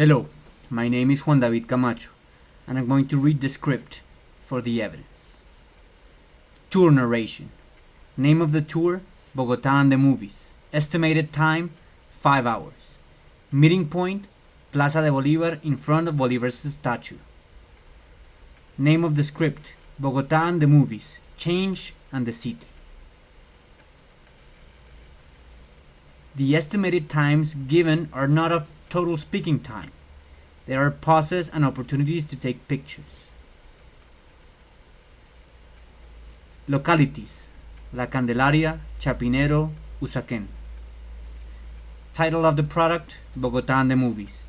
Hello, my name is Juan David Camacho, and I'm going to read the script for the evidence. Tour narration. Name of the tour, Bogotá and the movies. Estimated time, 5 hours. Meeting point, Plaza de Bolívar in front of Bolívar's statue. Name of the script, Bogotá and the movies. Change and the city. The estimated times given are not of total speaking time. There are pauses and opportunities to take pictures. Localities: La Candelaria, Chapinero, Usaquén. Title of the product: Bogotá and the movies.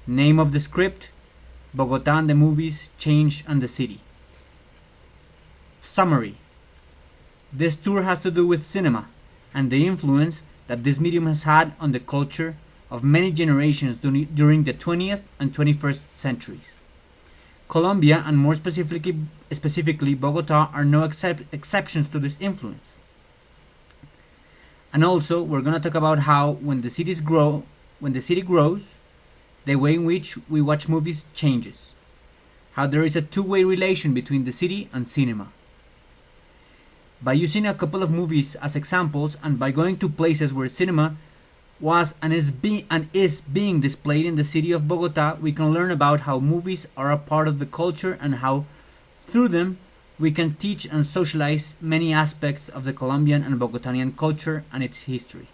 Name of the script: Bogotá and the movies, Change and the city. Summary: this tour has to do with cinema and the influence that this medium has had on the culture of many generations during the 20th and 21st centuries. Colombia, and more specifically Bogotá, are no exceptions to this influence. And also, we're going to talk about how when the city grows, the way in which we watch movies changes. How there is a two-way relation between the city and cinema. By using a couple of movies as examples, and by going to places where cinema was and is being displayed in the city of Bogotá, we can learn about how movies are a part of the culture and how, through them, we can teach and socialize many aspects of the Colombian and Bogotanian culture and its history.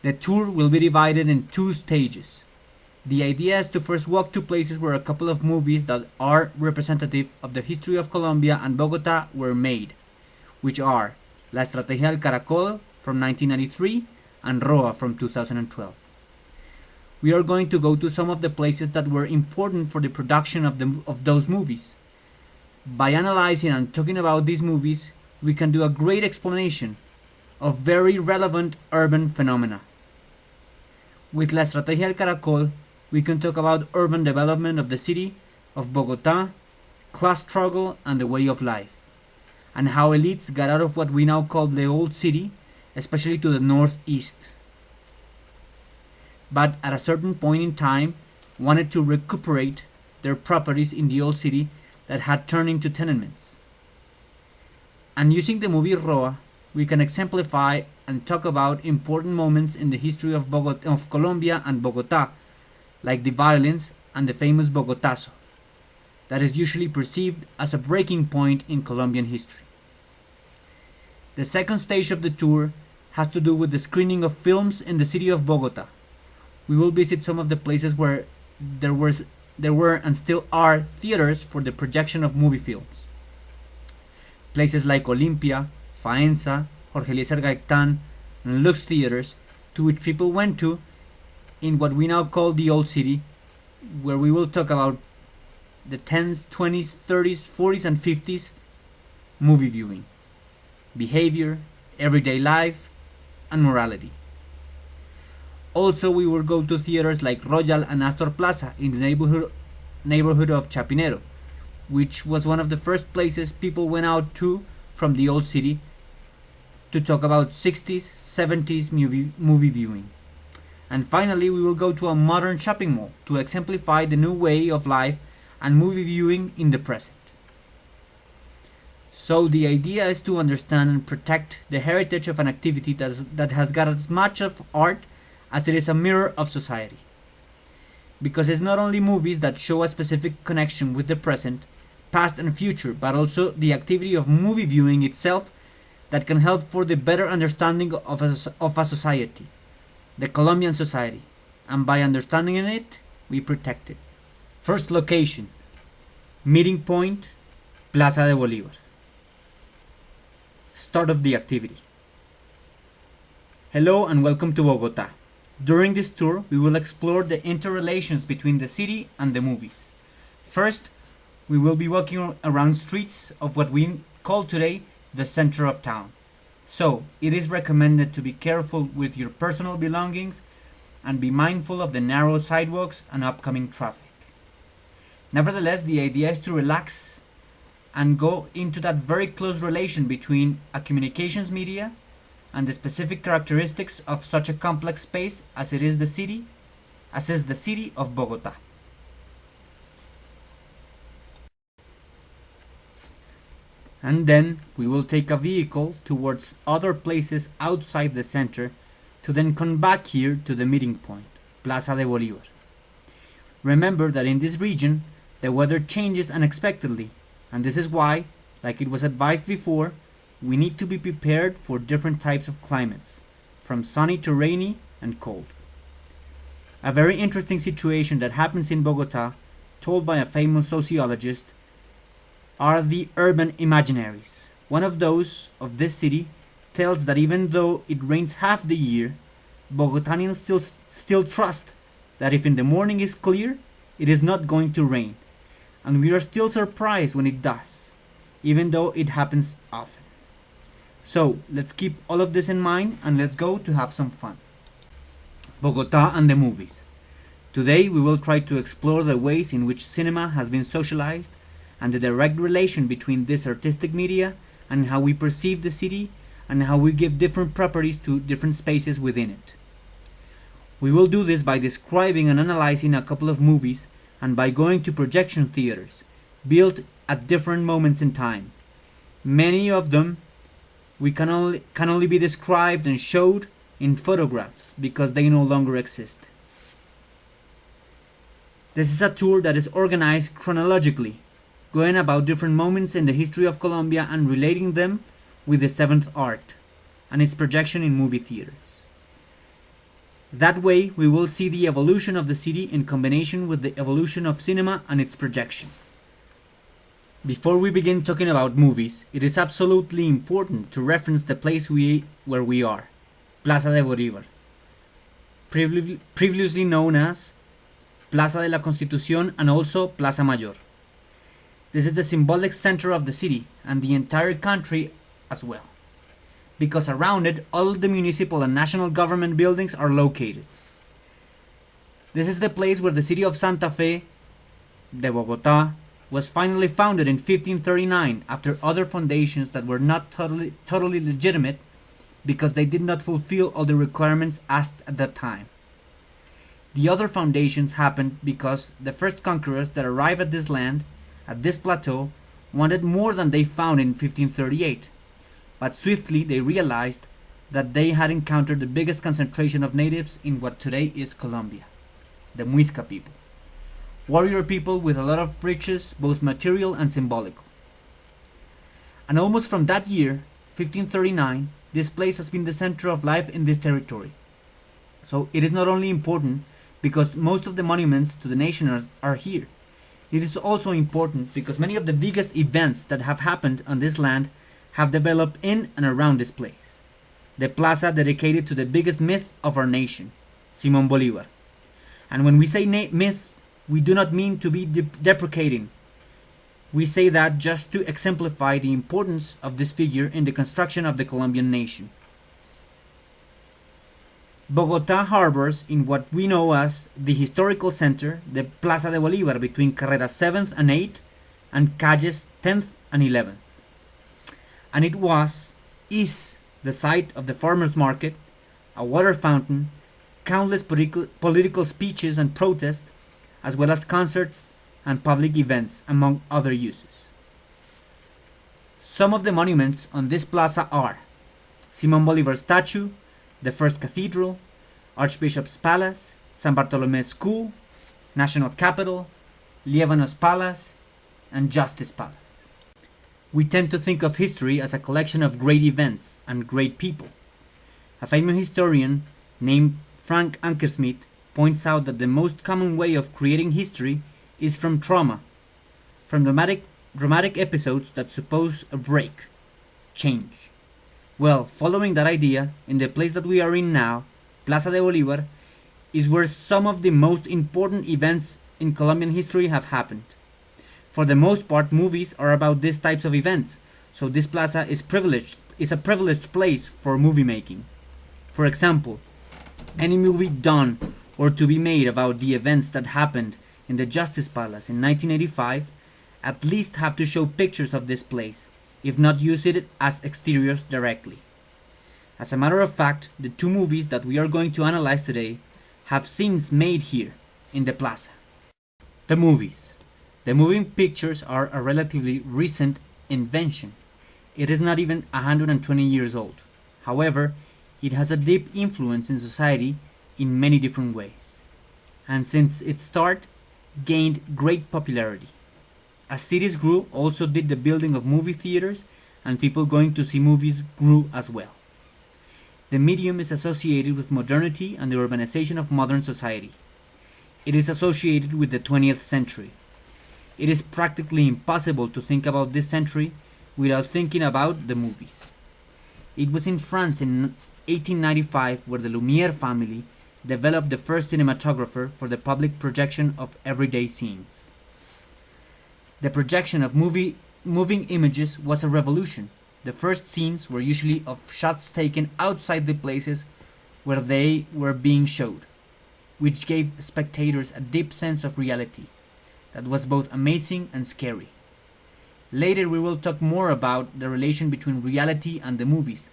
The tour will be divided in 2 stages. The idea is to first walk to places where a couple of movies that are representative of the history of Colombia and Bogotá were made, which are La Estrategia del Caracol from 1993 and Roa from 2012. We are going to go to some of the places that were important for the production of those movies. By analyzing and talking about these movies, we can do a great explanation of very relevant urban phenomena. With La Estrategia del Caracol, we can talk about urban development of the city of Bogotá, class struggle and the way of life, and how elites got out of what we now call the old city, especially to the northeast. But at a certain point in time, wanted to recuperate their properties in the old city that had turned into tenements. And using the movie Roa, we can exemplify and talk about important moments in the history of Colombia and Bogotá, like the violence and the famous Bogotazo, that is usually perceived as a breaking point in Colombian history. The second stage of the tour has to do with the screening of films in the city of Bogotá. We will visit some of the places where there were and still are theaters for the projection of movie films. Places like Olimpia, Faenza, Jorge Eliezer Gaitán, and Lux theaters, to which people went to in what we now call the old city, where we will talk about the 10s, 20s, 30s, 40s, and 50s movie viewing, behavior, everyday life, and morality. Also, we will go to theaters like Royal and Astor Plaza in the neighborhood of Chapinero, which was one of the first places people went out to from the old city to talk about 60s, 70s movie viewing. And finally, we will go to a modern shopping mall to exemplify the new way of life and movie viewing in the present. So the idea is to understand and protect the heritage of an activity that has got as much of art as it is a mirror of society. Because it's not only movies that show a specific connection with the present, past and future, but also the activity of movie viewing itself that can help for the better understanding of a society, the Colombian society, and by understanding it, we protect it. First location: meeting point, Plaza de Bolívar. Start of the activity. Hello and welcome to Bogotá. During this tour, we will explore the interrelations between the city and the movies. First, we will be walking around streets of what we call today the center of town. So, it is recommended to be careful with your personal belongings and be mindful of the narrow sidewalks and upcoming traffic. Nevertheless, the idea is to relax and go into that very close relation between a communications media and the specific characteristics of such a complex space as it is the city as is the city of Bogotá. And then we will take a vehicle towards other places outside the center to then come back here to the meeting point, Plaza de Bolívar. Remember that in this region, the weather changes unexpectedly, and this is why, like it was advised before, we need to be prepared for different types of climates, from sunny to rainy and cold. A very interesting situation that happens in Bogotá, told by a famous sociologist, are the urban imaginaries. One of those of this city tells that even though it rains half the year, Bogotanians still trust that if in the morning is clear, it is not going to rain, and we are still surprised when it does, even though it happens often. So let's keep all of this in mind and let's go to have some fun. Bogotá and the movies. Today we will try to explore the ways in which cinema has been socialized and the direct relation between this artistic media and how we perceive the city and how we give different properties to different spaces within it. We will do this by describing and analyzing a couple of movies and by going to projection theaters, built at different moments in time. Many of them can only be described and showed in photographs because they no longer exist. This is a tour that is organized chronologically, going about different moments in the history of Colombia and relating them with the seventh art and its projection in movie theaters. That way, we will see the evolution of the city in combination with the evolution of cinema and its projection. Before we begin talking about movies, it is absolutely important to reference the place where we are, Plaza de Bolívar, previously known as Plaza de la Constitución and also Plaza Mayor. This is the symbolic center of the city and the entire country as well, because around it all the municipal and national government buildings are located. This is the place where the city of Santa Fe de Bogotá was finally founded in 1539 after other foundations that were not totally legitimate because they did not fulfill all the requirements asked at that time. The other foundations happened because the first conquerors that arrived at this land, at this plateau, wanted more than they found in 1538, but swiftly they realized that they had encountered the biggest concentration of natives in what today is Colombia, the Muisca people. Warrior people with a lot of riches, both material and symbolical. And almost from that year, 1539, this place has been the center of life in this territory. So it is not only important because most of the monuments to the nation are here. It is also important because many of the biggest events that have happened on this land have developed in and around this place. The plaza dedicated to the biggest myth of our nation, Simón Bolívar. And when we say myth, we do not mean to be deprecating. We say that just to exemplify the importance of this figure in the construction of the Colombian nation. Bogotá harbors in what we know as the historical center, the Plaza de Bolívar between Carreras 7th and 8th and Calles 10th and 11th. And it is the site of the farmers' market, a water fountain, countless political speeches and protests, as well as concerts and public events, among other uses. Some of the monuments on this plaza are Simón Bolívar statue, the first cathedral, Archbishop's Palace, San Bartolome's School, National Capitol, Liévanos Palace, and Justice Palace. We tend to think of history as a collection of great events and great people. A famous historian named Frank Ankersmith points out that the most common way of creating history is from trauma, from dramatic episodes that suppose a break, change. Well, following that idea, in the place that we are in now, Plaza de Bolívar, is where some of the most important events in Colombian history have happened. For the most part, movies are about these types of events, so this plaza is a privileged place for movie making. For example, any movie done or to be made about the events that happened in the Justice Palace in 1985 at least have to show pictures of this place, if not use it as exteriors directly. As a matter of fact, the two movies that we are going to analyze today have scenes made here in the plaza. The movies. The moving pictures are a relatively recent invention. It is not even 120 years old. However, it has a deep influence in society in many different ways, and since its start, gained great popularity. As cities grew, also did the building of movie theaters, and people going to see movies grew as well. The medium is associated with modernity and the urbanization of modern society. It is associated with the 20th century. It is practically impossible to think about this century without thinking about the movies. It was in France in 1895 where the Lumière family developed the first cinematographer for the public projection of everyday scenes. The projection of moving images was a revolution. The first scenes were usually of shots taken outside the places where they were being showed, which gave spectators a deep sense of reality that was both amazing and scary. Later we will talk more about the relation between reality and the movies,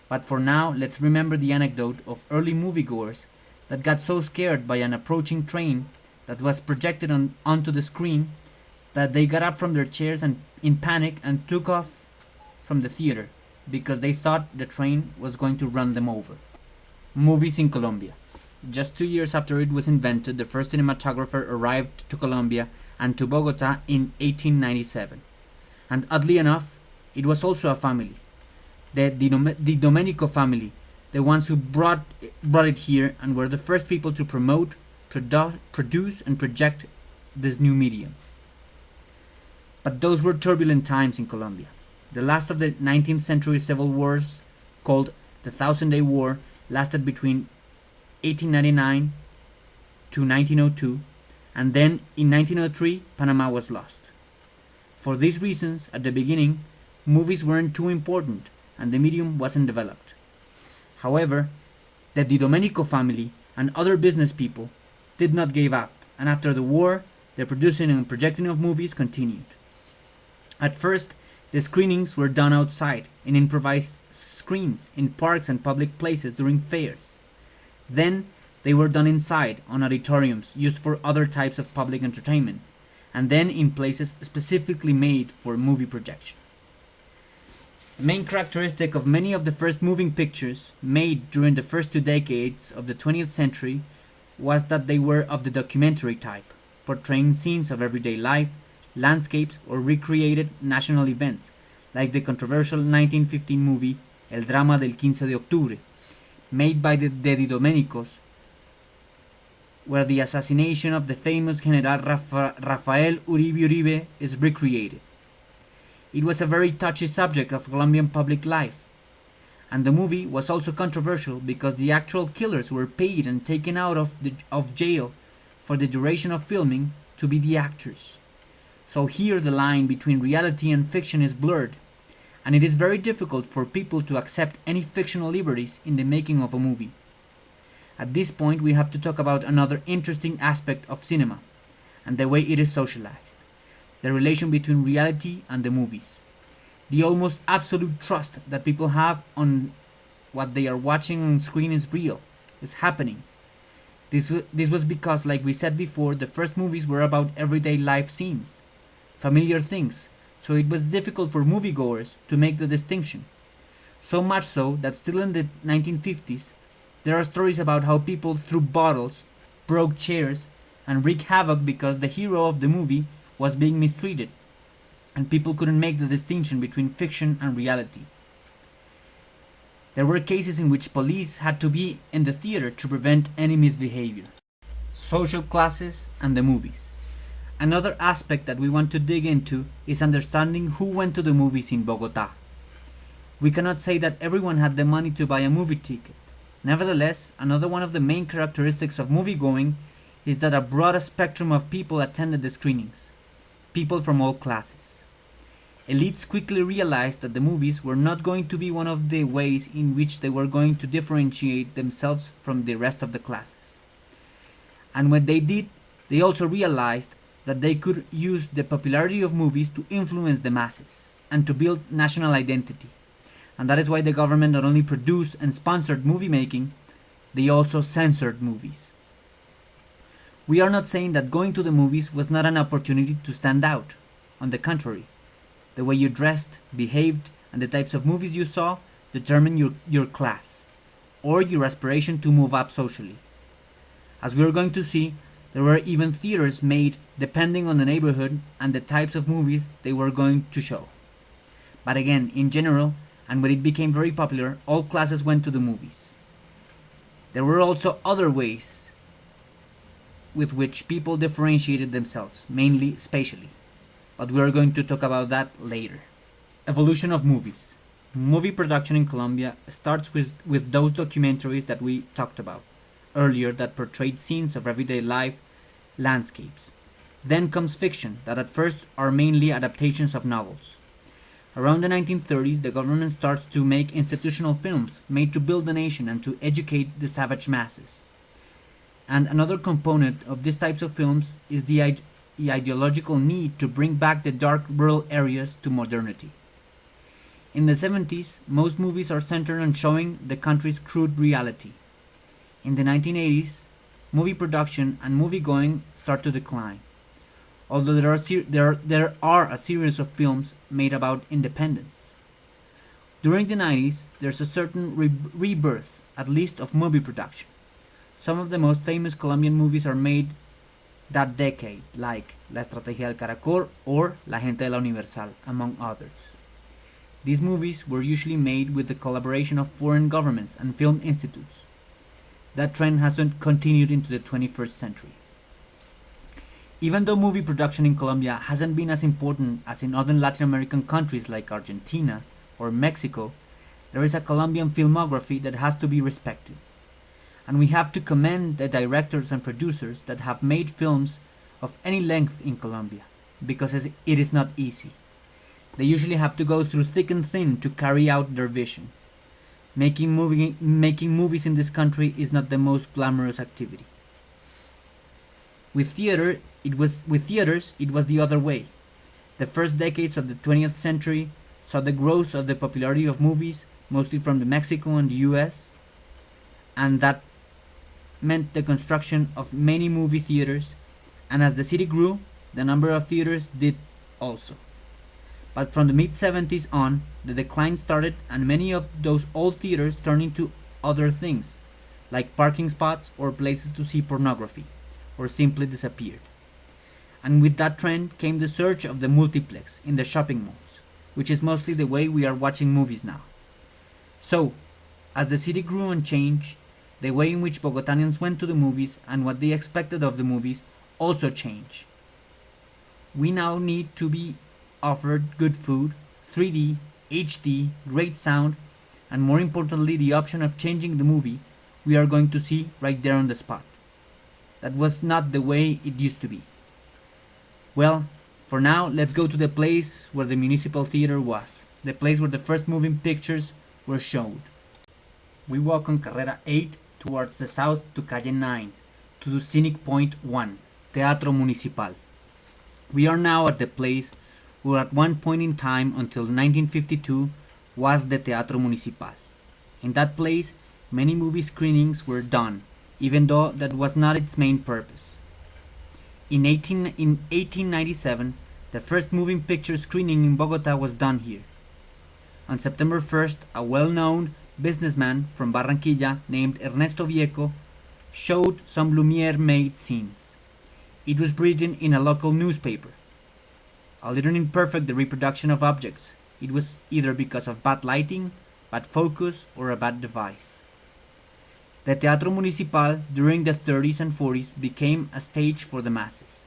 but for now let's remember the anecdote of early moviegoers that got so scared by an approaching train that was projected onto the screen that they got up from their chairs and in panic and took off from the theater because they thought the train was going to run them over. Movies in Colombia. Just 2 years after it was invented, the first cinematographer arrived to Colombia and to Bogotá in 1897. And oddly enough, it was also a family, the Domenico family, the ones who brought it here and were the first people to promote, produce and project this new medium. But those were turbulent times in Colombia. The last of the 19th century civil wars, called the Thousand Day War, lasted between 1899 to 1902, and then in 1903 Panama was lost. For these reasons, at the beginning, movies weren't too important and the medium wasn't developed. However, the Di Domenico family and other business people did not give up, and after the war, the producing and projecting of movies continued. At first, the screenings were done outside, in improvised screens, in parks and public places during fairs. Then, they were done inside, on auditoriums used for other types of public entertainment, and then in places specifically made for movie projection. The main characteristic of many of the first moving pictures made during the first 2 decades of the 20th century was that they were of the documentary type, portraying scenes of everyday life, landscapes, or recreated national events, like the controversial 1915 movie El Drama del 15 de Octubre, made by the Di Domenicos, where the assassination of the famous General Rafael Uribe Uribe is recreated. It was a very touchy subject of Colombian public life, and the movie was also controversial because the actual killers were paid and taken out of jail for the duration of filming to be the actors. So here the line between reality and fiction is blurred, and it is very difficult for people to accept any fictional liberties in the making of a movie. At this point we have to talk about another interesting aspect of cinema, and the way it is socialized. The relation between reality and the movies. The almost absolute trust that people have on what they are watching on screen is real, is happening. This was because, like we said before, the first movies were about everyday life scenes, familiar things, so it was difficult for moviegoers to make the distinction. So much so that still in the 1950s, there are stories about how people threw bottles, broke chairs, and wreaked havoc because the hero of the movie was being mistreated, and people couldn't make the distinction between fiction and reality. There were cases in which police had to be in the theater to prevent any misbehavior. Social classes and the movies. Another aspect that we want to dig into is understanding who went to the movies in Bogotá. We cannot say that everyone had the money to buy a movie ticket. Nevertheless, another one of the main characteristics of moviegoing is that a broad spectrum of people attended the screenings. People from all classes. Elites quickly realized that the movies were not going to be one of the ways in which they were going to differentiate themselves from the rest of the classes. And when they did, they also realized that they could use the popularity of movies to influence the masses and to build national identity. And that is why the government not only produced and sponsored movie making, they also censored movies. We are not saying that going to the movies was not an opportunity to stand out. On the contrary, the way you dressed, behaved, and the types of movies you saw determine your class, or your aspiration to move up socially. As we are going to see, there were even theaters made depending on the neighborhood and the types of movies they were going to show. But again, in general, and when it became very popular, all classes went to the movies. There were also other ways with which people differentiated themselves, mainly spatially. But we are going to talk about that later. Evolution of movies. Movie production in Colombia starts with those documentaries that we talked about earlier that portrayed scenes of everyday life, landscapes. Then comes fiction, that at first are mainly adaptations of novels. Around the 1930s, the government starts to make institutional films made to build the nation and to educate the savage masses. And another component of these types of films is the ideological need to bring back the dark rural areas to modernity. In the 70s, most movies are centered on showing the country's crude reality. In the 1980s, movie production and movie-going start to decline, although there are a series of films made about independence. During the 90s, there's a certain rebirth, at least of movie production. Some of the most famous Colombian movies are made that decade, like La Estrategia del Caracol or La Gente de la Universal, among others. These movies were usually made with the collaboration of foreign governments and film institutes. That trend has continued into the 21st century. Even though movie production in Colombia hasn't been as important as in other Latin American countries like Argentina or Mexico, there is a Colombian filmography that has to be respected. And we have to commend the directors and producers that have made films of any length in Colombia, because it is not easy. They usually have to go through thick and thin to carry out their vision. Making movies in this country is not the most glamorous activity. With theaters, it was the other way. The first decades of the 20th century saw the growth of the popularity of movies, mostly from Mexico and the US, and that meant the construction of many movie theaters, and as the city grew, the number of theaters did also. But from the mid-70s on, the decline started and many of those old theaters turned into other things, like parking spots or places to see pornography, or simply disappeared. And with that trend came the surge of the multiplex in the shopping malls, which is mostly the way we are watching movies now. So, as the city grew and changed, the way in which Bogotanians went to the movies and what they expected of the movies also changed. We now need to be offered good food, 3D, HD, great sound, and more importantly the option of changing the movie we are going to see right there on the spot. That was not the way it used to be. Well, for now, let's go to the place where the municipal theater was, the place where the first moving pictures were shown. We walk on Carrera 8 towards the south to Calle 9, to the scenic point 1, Teatro Municipal. We are now at the place where at one point in time until 1952 was the Teatro Municipal. In that place, many movie screenings were done, even though that was not its main purpose. In 1897, the first moving picture screening in Bogotá was done here. On September 1st, a well-known businessman from Barranquilla named Ernesto Vieco showed some Lumière-made scenes. It was written in a local newspaper. A little imperfect, the reproduction of objects. It was either because of bad lighting, bad focus, or a bad device. The Teatro Municipal during the 30s and 40s became a stage for the masses,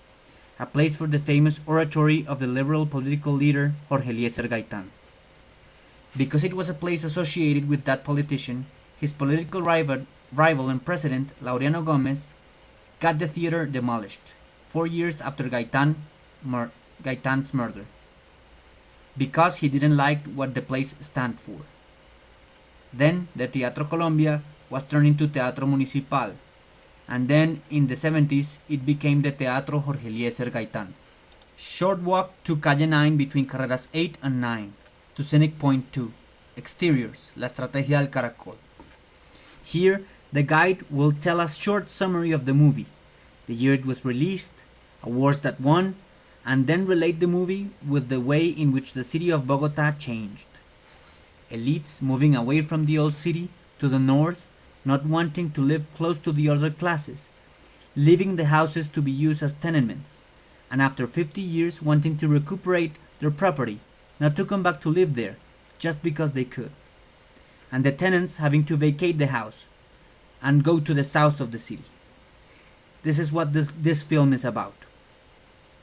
a place for the famous oratory of the liberal political leader Jorge Eliezer Gaitán. Because it was a place associated with that politician, his political rival and president, Laureano Gómez, got the theater demolished 4 years after Gaitán's murder, because he didn't like what the place stand for. Then the Teatro Colombia was turned into Teatro Municipal, and then in the 70s it became the Teatro Jorge Eliezer Gaitán. Short walk to Calle 9 between Carreras 8 and 9, to Scenic Point 2, Exteriors, La Estrategia del Caracol. Here, the guide will tell a short summary of the movie, the year it was released, awards that won, and then relate the movie with the way in which the city of Bogotá changed. Elites moving away from the old city to the north, not wanting to live close to the other classes, leaving the houses to be used as tenements, and after 50 years wanting to recuperate their property, not to come back to live there, just because they could. And the tenants having to vacate the house and go to the south of the city. This is what this film is about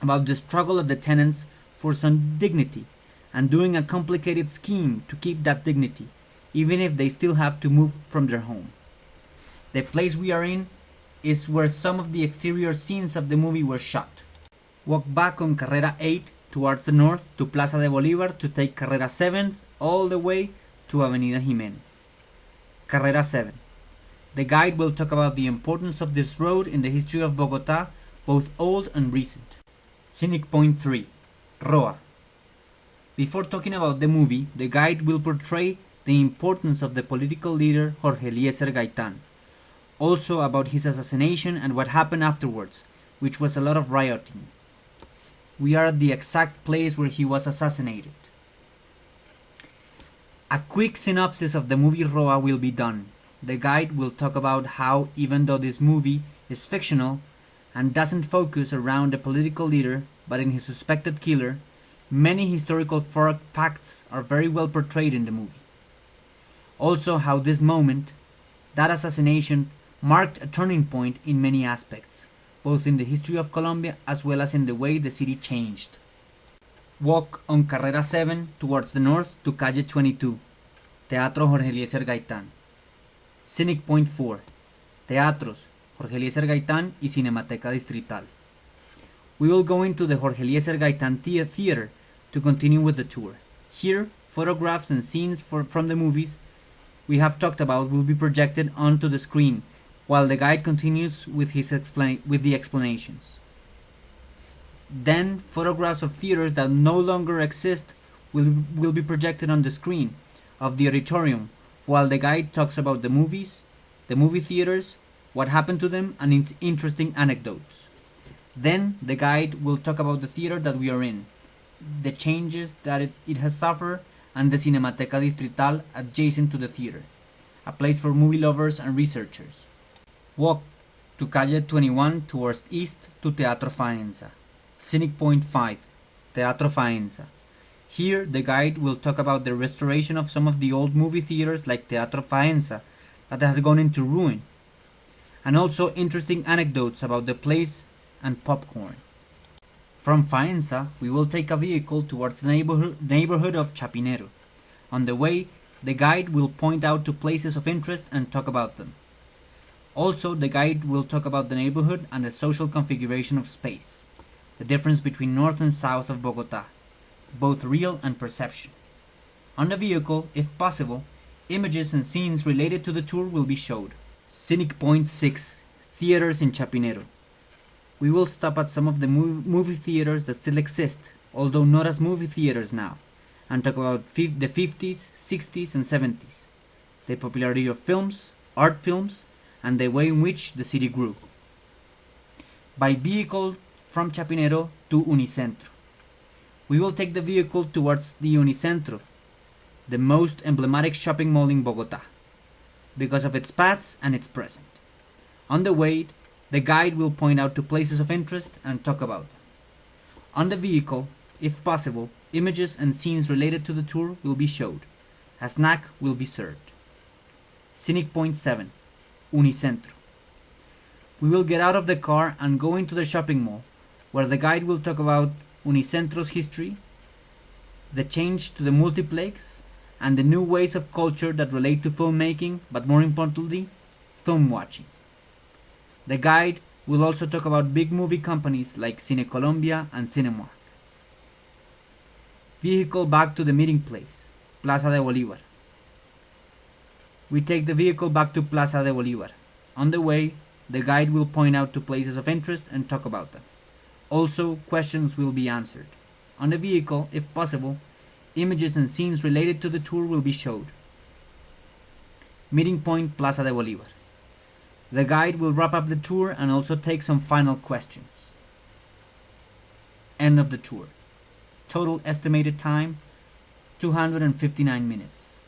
the struggle of the tenants for some dignity and doing a complicated scheme to keep that dignity, even if they still have to move from their home. The place we are in is where some of the exterior scenes of the movie were shot. Walk back on Carrera 8 towards the north to Plaza de Bolívar to take Carrera 7 all the way to Avenida Jimenez. Carrera 7. The guide will talk about the importance of this road in the history of Bogotá, both old and recent. Scenic Point 3. Roa. Before talking about the movie, the guide will portray the importance of the political leader Jorge Eliezer Gaitán. Also about his assassination and what happened afterwards, which was a lot of rioting. We are at the exact place where he was assassinated. A quick synopsis of the movie Roa will be done. The guide will talk about how, even though this movie is fictional and doesn't focus around a political leader but in his suspected killer, many historical facts are very well portrayed in the movie. Also how this moment, that assassination, marked a turning point in many aspects, both in the history of Colombia as well as in the way the city changed. Walk on Carrera 7 towards the north to Calle 22, Teatro Jorge Eliezer Gaitán. Scenic Point 4, Teatros, Jorge Eliezer Gaitán y Cinemateca Distrital. We will go into the Jorge Eliezer Gaitán Theater to continue with the tour. Here, photographs and scenes from the movies we have talked about will be projected onto the screen, while the guide continues with the explanations. Then, photographs of theaters that no longer exist will be projected on the screen of the auditorium, while the guide talks about the movies, the movie theaters, what happened to them, and its interesting anecdotes. Then, the guide will talk about the theater that we are in, the changes that it has suffered, and the Cinemateca Distrital adjacent to the theater, a place for movie lovers and researchers. Walk to Calle 21 towards east to Teatro Faenza. Scenic Point 5, Teatro Faenza. Here, the guide will talk about the restoration of some of the old movie theaters like Teatro Faenza that had gone into ruin, and also interesting anecdotes about the place and popcorn. From Faenza, we will take a vehicle towards the neighborhood of Chapinero. On the way, the guide will point out to places of interest and talk about them. Also, the guide will talk about the neighborhood and the social configuration of space, the difference between north and south of Bogotá, both real and perception. On the vehicle, if possible, images and scenes related to the tour will be showed. Scenic Point 6, Theaters in Chapinero. We will stop at some of the movie theaters that still exist, although not as movie theaters now, and talk about the 50s, 60s, and 70s, the popularity of films, art films, and the way in which the city grew. By vehicle from Chapinero to Unicentro. We will take the vehicle towards the Unicentro, the most emblematic shopping mall in Bogotá, because of its past and its present. On the way, the guide will point out to places of interest and talk about them. On the vehicle, if possible, images and scenes related to the tour will be showed. A snack will be served. Scenic Point 7, Unicentro. We will get out of the car and go into the shopping mall, where the guide will talk about Unicentro's history, the change to the multiplex, and the new ways of culture that relate to filmmaking, but more importantly, film watching. The guide will also talk about big movie companies like Cine Colombia and Cinemark. Vehicle back to the meeting place, Plaza de Bolívar. We take the vehicle back to Plaza de Bolívar. On the way, the guide will point out to places of interest and talk about them. Also, questions will be answered. On the vehicle, if possible, images and scenes related to the tour will be showed. Meeting point Plaza de Bolívar. The guide will wrap up the tour and also take some final questions. End of the tour. Total estimated time 259 minutes.